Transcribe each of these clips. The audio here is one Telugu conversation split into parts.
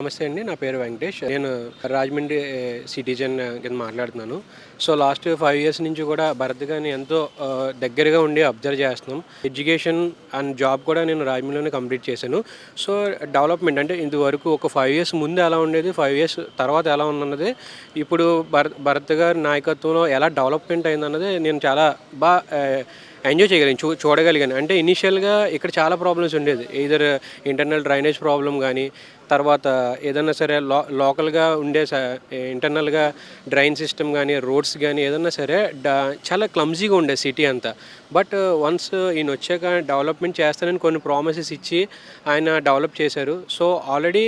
నమస్తే అండి. నా పేరు వెంకటేష్. నేను రాజమండ్రి సిటిజన్ కింద మాట్లాడుతున్నాను. సో, లాస్ట్ 5 ఇయర్స్ నుంచి కూడా భరత్ గారిని ఎంతో దగ్గరగా ఉండి అబ్జర్వ్ చేస్తున్నాం. ఎడ్యుకేషన్ అండ్ జాబ్ కూడా నేను రాజమండ్రిలోనే కంప్లీట్ చేశాను. సో, డెవలప్‌మెంట్ అంటే ఇదివరకు ఒక 5 ఇయర్స్ ముందు ఎలా ఉండేది, 5 ఇయర్స్ తర్వాత ఎలా ఉందన్నది ఇప్పుడు భరత్ గారి నాయకత్వంలో ఎలా డెవలప్‌మెంట్ అయిందన్నది నేను చాలా ఎంజాయ్ చేయగలిగాను. చూడగలిగాను. అంటే ఇనీషియల్‌గా ఇక్కడ చాలా ప్రాబ్లమ్స్ ఉండేది. ఎయిదర్ ఇంటర్నల్ డ్రైనేజ్ ప్రాబ్లమ్ గానీ, తర్వాత ఏదన్నా సరే లోకల్‌గా ఉండే ఇంటర్నల్‌గా డ్రైన్ సిస్టమ్ గానీ, రోడ్స్ గానీ ఏదన్నా సరే చాలా క్లమ్జీగా ఉండేది సిటీ అంతా. బట్ వన్స్ ఈయనొచ్చాక డెవలప్‌మెంట్ చేస్తానని కొన్ని ప్రామిసెస్ ఇచ్చి ఆయన డెవలప్ చేశారు. సో, ఆల్రెడీ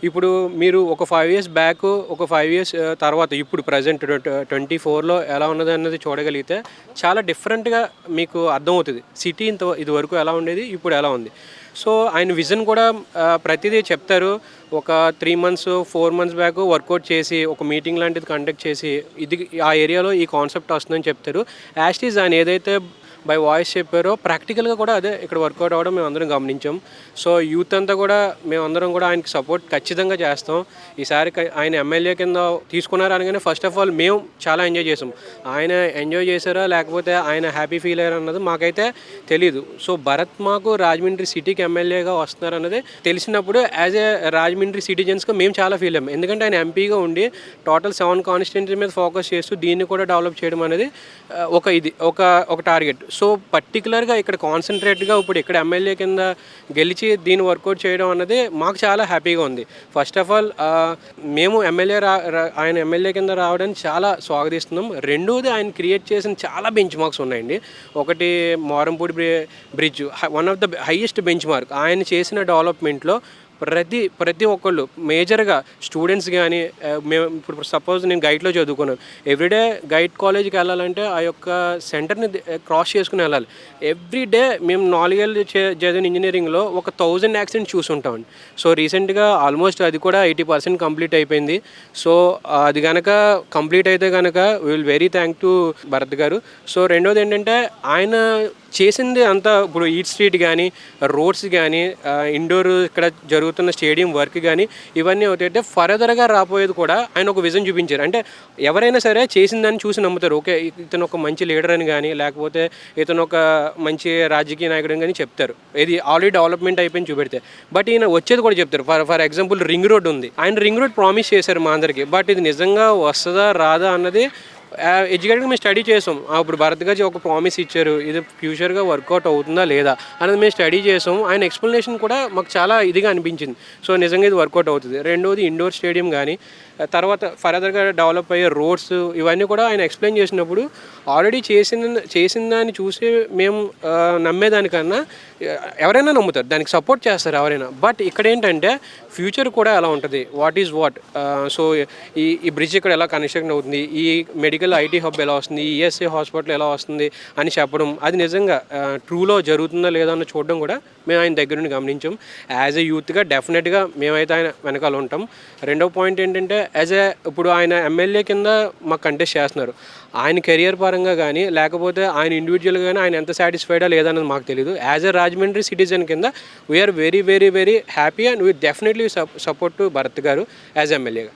ఇప్పుడు మీరు ఒక 5 ఇయర్స్ బ్యాక్, ఒక 5 ఇయర్స్ తర్వాత ఇప్పుడు ప్రెజెంట్ 24లో ఎలా ఉన్నదన్నది చూడగలిగితే చాలా డిఫరెంట్‌గా మీకు అర్థమవుతది. సిటీ ఇదివరకు ఎలా ఉండేది, ఇప్పుడు ఎలా ఉంది. సో, ఆయన విజన్ కూడా ప్రతిదీ చెప్తారు. ఒక 3 మంత్స్, 4 మంత్స్ బ్యాక్ వర్కౌట్ చేసి ఒక మీటింగ్ లాంటిది కండక్ట్ చేసి ఆ ఏరియాలో ఈ కాన్సెప్ట్ వస్తుందని చెప్తారు. యాజ్ ఇట్ ఈజ్ ఆయన ఏదైతే బై వాయిస్ చెప్పారో ప్రాక్టికల్‌గా కూడా అదే ఇక్కడ వర్కౌట్ అవ్వడం మేమందరం గమనించాం. సో, యూత్ అంతా కూడా మేమందరం కూడా ఆయనకి సపోర్ట్ ఖచ్చితంగా చేస్తాం. ఈసారి ఆయన ఎమ్మెల్యే కింద తీసుకున్నారు అనగానే ఫస్ట్ ఆఫ్ ఆల్ మేము చాలా ఎంజాయ్ చేసాం. ఆయన ఎంజాయ్ చేశారా లేకపోతే ఆయన హ్యాపీ ఫీల్ అయ్యారా అన్నది మాకైతే తెలీదు. సో, భరత్ మాకు రాజమండ్రి సిటీకి ఎమ్మెల్యేగా వస్తున్నారన్నది తెలిసినప్పుడు యాజ్ ఏ రాజమండ్రి సిటిజన్స్‌గా మేము చాలా ఫీల్ అయ్యాం. ఎందుకంటే ఆయన ఎంపీగా ఉండి టోటల్ 7 కాన్స్టిట్యుయెన్సీ మీద ఫోకస్ చేస్తూ దీన్ని కూడా డెవలప్ చేయడం అనేది ఒక టార్గెట్. సో, పర్టికులర్‌గా ఇక్కడ కాన్సంట్రేట్‌గా ఇప్పుడు ఇక్కడ ఎమ్మెల్యే కింద గెలిచి దీన్ని వర్కౌట్ చేయడం అన్నది మాకు చాలా హ్యాపీగా ఉంది. ఫస్ట్ ఆఫ్ ఆల్ మేము ఆయన ఎమ్మెల్యే కింద రావడానికి చాలా స్వాగతిస్తున్నాం. రెండోది ఆయన క్రియేట్ చేసిన చాలా బెంచ్ మార్క్స్ ఉన్నాయండి. ఒకటి Morampudi bridge one of the highest bench mark. ఆయన చేసిన డెవలప్‌మెంట్‌లో ప్రతి ఒక్కళ్ళు మేజర్గా స్టూడెంట్స్ కానీ మేము ఇప్పుడు సపోజ్ నేను గైడ్లో చదువుకున్నాను. ఎవ్రీడే గైడ్ కాలేజ్కి వెళ్ళాలంటే ఆ యొక్క సెంటర్ని క్రాస్ చేసుకుని వెళ్ళాలి. ఎవ్రీడే మేము 4 ఏళ్ళు చదివిన ఇంజనీరింగ్లో ఒక 1000 యాక్సిడెంట్స్ చూసుంటామండి. సో, రీసెంట్గా ఆల్మోస్ట్ అది కూడా 80% కంప్లీట్ అయిపోయింది. సో, అది కనుక కంప్లీట్ అయితే కనుక will very thank to Bharat గారు. సో, రెండోది ఏంటంటే ఆయన చేసింది అంతా ఇప్పుడు ఈట్ స్ట్రీట్ కానీ, రోడ్స్ కానీ, ఇండోర్ ఇక్కడ జరుగుతున్న స్టేడియం వర్క్ కానీ ఇవన్నీ అవుతాయంటే ఫర్దర్గా రాబోయేది కూడా ఆయన ఒక విజన్ చూపించారు. అంటే ఎవరైనా సరే చేసిన దాన్ని చూసి నమ్ముతారు. ఓకే, ఇతను ఒక మంచి లీడర్ అని కానీ లేకపోతే ఇతను ఒక మంచి రాజకీయ నాయకుడు అని కానీ చెప్తారు. ఇది ఆల్రెడీ డెవలప్మెంట్ అయిపోయింది చూపెడితే. బట్ ఈయన వచ్చేది కూడా చెప్తారు. ఫర్ ఎగ్జాంపుల్ రింగ్ రోడ్ ఉంది. ఆయన రింగ్ రోడ్ ప్రామిస్ చేశారు మా అందరికీ. బట్ ఇది నిజంగా వస్తుందా రాదా అన్నది ఎడ్యుకేటెడ్గా మేము స్టడీ చేసాం. ఇప్పుడు భరత్ గారు ఒక ప్రామిస్ ఇచ్చారు. ఇది ఫ్యూచర్గా వర్కౌట్ అవుతుందా లేదా అనేది మేము స్టడీ చేసాం. ఆయన ఎక్స్ప్లెనేషన్ కూడా మాకు చాలా ఇదిగా అనిపించింది. సో, నిజంగా ఇది వర్కౌట్ అవుతుంది. రెండోది ఇండోర్ స్టేడియం కానీ తర్వాత ఫర్దర్గా డెవలప్ అయ్యే రోడ్స్ ఇవన్నీ కూడా ఆయన ఎక్స్ప్లెయిన్ చేసినప్పుడు ఆల్రెడీ చేసిన దాన్ని చూసి మేము నమ్మేదానికన్నా ఎవరైనా నమ్ముతారు, దానికి సపోర్ట్ చేస్తారు ఎవరైనా. బట్ ఇక్కడ ఏంటంటే ఫ్యూచర్ కూడా ఎలా ఉంటుంది, వాట్ ఈజ్ వాట్. సో, ఈ బ్రిడ్జ్ ఇక్కడ ఎలా కన్స్ట్రక్ట్ అవుతుంది, ఈ మెడికల్ ఐటీ హబ్ ఎలా వస్తుంది, ఈ ఈఎస్ఐ హాస్పిటల్ ఎలా వస్తుంది అని చెప్పడం, అది నిజంగా ట్రూలో జరుగుతుందా లేదా అని చూడడం కూడా మేము ఆయన దగ్గర నుండి గమనించాం. యాజ్ ఏ యూత్గా డెఫినెట్గా మేమైతే ఆయన వెనకాల ఉంటాం. రెండో పాయింట్ ఏంటంటే ఇప్పుడు ఆయన ఎమ్మెల్యే కింద మాకు కంటెస్ట్ చేస్తున్నారు. ఆయన కెరియర్ పరంగా కానీ లేకపోతే ఆయన ఇండివిజువల్గా కానీ ఆయన ఎంత సాటిస్ఫైడా లేదన్నది మాకు తెలియదు. యాజ్ ఏ రాజమండ్రి సిటిజన్ కింద we are very very very happy and we definitely support to Bharat గారు యాజ్ ఎమ్మెల్యేగా.